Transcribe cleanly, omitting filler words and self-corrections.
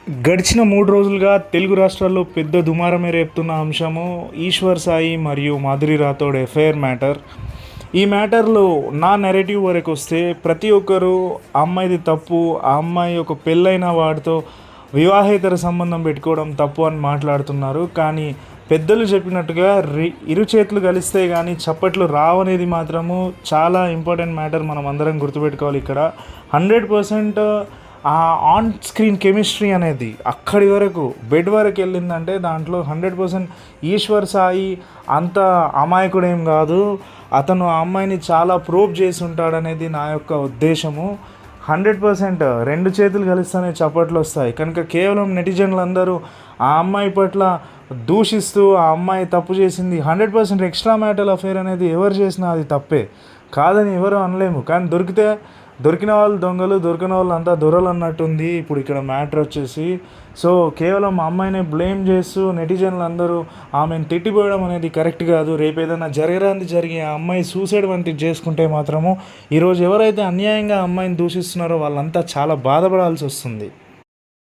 గడిచిన 3 రోజులుగా తెలుగు రాష్ట్రాల్లో పెద్ద దుమారమే రేపుతున్న అంశము ఈశ్వర్ సాయి మరియు మాధురి రాథోడ్ ఎఫ్ఐఆర్ మ్యాటర్. ఈ మ్యాటర్‌లో నా నెరేటివ్ వరకొస్తే ప్రతి ఒక్కరు ఆ అమ్మాయిది తప్పు, ఆ అమ్మాయి ఒక పెళ్ళైన వాడితో వివాహేతర సంబంధం పెట్టుకోవడం తప్పు అని మాట్లాడుతున్నారు. కానీ పెద్దలు చెప్పినట్టుగా ఇరు చేతులు కలిస్తే కానీ చప్పట్లు రావనేది మాత్రము చాలా ఇంపార్టెంట్ మ్యాటర్. మనం అందరం గుర్తుపెట్టుకోవాలి. ఇక్కడ 100% ఆ ఆన్ స్క్రీన్ కెమిస్ట్రీ అనేది అక్కడి వరకు బెడ్ వరకు వెళ్ళిందంటే దాంట్లో 100% ఈశ్వర్ సాయి అంత అమాయకుడేం కాదు. అతను ఆ అమ్మాయిని చాలా ప్రోబ్ చేసి ఉంటాడనేది నా యొక్క ఉద్దేశము. 100% రెండు చేతులు కలిస్తేనే చప్పట్లు వస్తాయి. కనుక కేవలం నెటిజన్లందరూ ఆ అమ్మాయి పట్ల దూషిస్తూ ఆ అమ్మాయి తప్పు చేసింది. 100% ఎక్స్ట్రా మ్యారిటల్ అఫేర్ అనేది ఎవరు చేసినా అది తప్పే, కాదని ఎవరు అనలేము. కానీ దొరికిన వాళ్ళు దొంగలు, దొరికిన వాళ్ళు అంతా దొరలు అన్నట్టుంది ఇప్పుడు ఇక్కడ మ్యాటర్ వచ్చేసి. సో కేవలం ఆ అమ్మాయిని బ్లేమ్ చేస్తూ నెటిజన్లు అందరూ ఆమెను తిట్టిపోయడం అనేది కరెక్ట్ కాదు. రేపు ఏదైనా జరిగి ఆ అమ్మాయి సూసైడ్ వంటిది చేసుకుంటే మాత్రము ఈరోజు ఎవరైతే అన్యాయంగా ఆ అమ్మాయిని దూషిస్తున్నారో వాళ్ళంతా చాలా బాధపడాల్సి వస్తుంది.